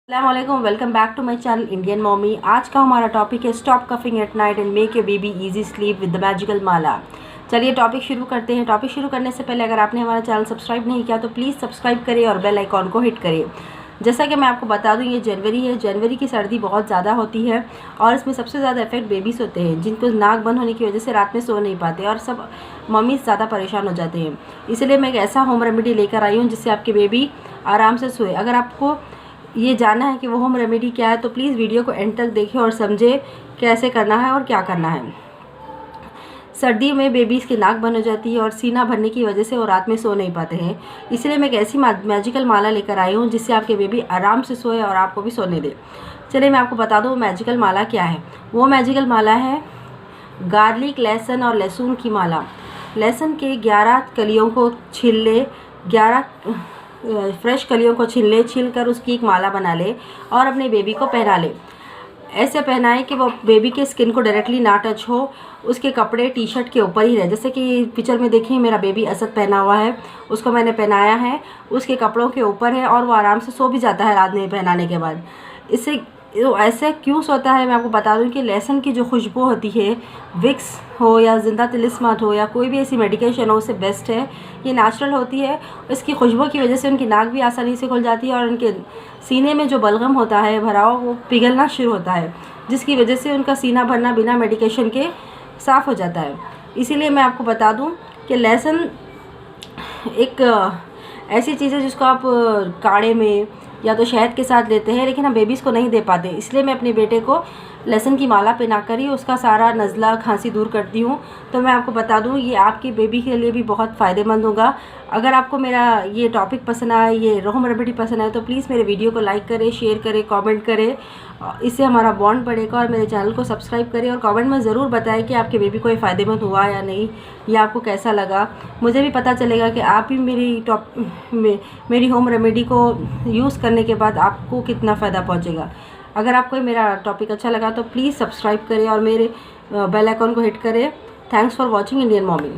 अस्सलामुअलैकुम, welcome back to my channel Indian mommy. आज का हमारा टॉपिक है stop coughing at night and make your baby easy sleep with the magical mala. चलिए topic शुरू करते हैं। टॉपिक शुरू करने से पहले अगर आपने हमारा चैनल सब्सक्राइब नहीं किया तो प्लीज़ सब्सक्राइब करिए और बेल आइकॉन को हिट करिए। जैसा कि मैं आपको बता दूं, ये जनवरी है। जनवरी की सर्दी बहुत ज़्यादा होती है और इसमें सबसे ज़्यादा इफेक्ट बेबीज़ होते हैं, जिनको नाक बंद होने की वजह से रात में सो नहीं पाते और सब मम्मी ज़्यादा परेशान हो जाते हैं। इसलिए मैं एक ऐसा होम रेमेडी लेकर आई हूँ जिससे आपके बेबी आराम से सोए। अगर आपको ये जानना है कि वो होम रेमेडी क्या है तो प्लीज़ वीडियो को एंड तक देखें और समझें कैसे करना है और क्या करना है। सर्दी में बेबीज़ की नाक बंद हो जाती है और सीना भरने की वजह से वो रात में सो नहीं पाते हैं। इसलिए मैं एक ऐसी मैजिकल माला लेकर आई हूँ जिससे आपके बेबी आराम से सोए और आपको भी सोने दे। चलिए मैं आपको बता दूँ मैजिकल माला क्या है। वो मैजिकल माला है गार्लिक, लहसुन और लहसुन की माला। लहसुन के 11 कलियों को छील ले, 11 फ्रेश कलियों को छील कर उसकी एक माला बना ले और अपने बेबी को पहना ले। ऐसे पहनाए कि वो बेबी के स्किन को डायरेक्टली ना टच हो, उसके कपड़े टी शर्ट के ऊपर ही रहे। जैसे कि पिक्चर में देखिए मेरा बेबी असद पहना हुआ है, उसको मैंने पहनाया है, उसके कपड़ों के ऊपर है और वो आराम से सो भी जाता है रात में पहनाने के बाद। इससे ऐसे क्यों सोता है मैं आपको बता दूं कि लहसुन की जो खुशबू होती है, विक्स हो या जिंदा तिलिस्मात हो या कोई भी ऐसी मेडिकेशन हो, उससे बेस्ट है। ये नेचुरल होती है। इसकी खुशबू की वजह से उनकी नाक भी आसानी से खुल जाती है और उनके सीने में जो बलगम होता है भरा हुआ, वो पिघलना शुरू होता है, जिसकी वजह से उनका सीना भरना बिना मेडिकेशन के साफ़ हो जाता है। इसीलिए मैं आपको बता दूं कि लहसुन एक ऐसी चीज़ है जिसको आप काढ़े में या तो शहद के साथ लेते हैं, लेकिन हम बेबीज़ को नहीं दे पाते। इसलिए मैं अपने बेटे को लहसुन की माला पहनाकर ही उसका सारा नज़ला खांसी दूर करती हूँ। तो मैं आपको बता दूँ ये आपके बेबी के लिए भी बहुत फ़ायदेमंद होगा। अगर आपको मेरा ये टॉपिक पसंद आया, ये होम रेमेडी पसंद आए तो प्लीज़ मेरे वीडियो को लाइक करें, शेयर करें, कमेंट करें। इससे हमारा बॉन्ड बढ़ेगा। और मेरे चैनल को सब्सक्राइब करें और कमेंट में ज़रूर बताएं कि आपके बेबी को ये फ़ायदेमंद हुआ या नहीं, या आपको कैसा लगा। मुझे भी पता चलेगा कि आप भी मेरी होम रेमेडी को यूज़ करने के बाद आपको कितना फ़ायदा पहुंचेगा। अगर आपको मेरा टॉपिक अच्छा लगा तो प्लीज़ सब्सक्राइब करें और मेरे बेल आइकॉन को हिट करें। Thanks for watching Indian mommy.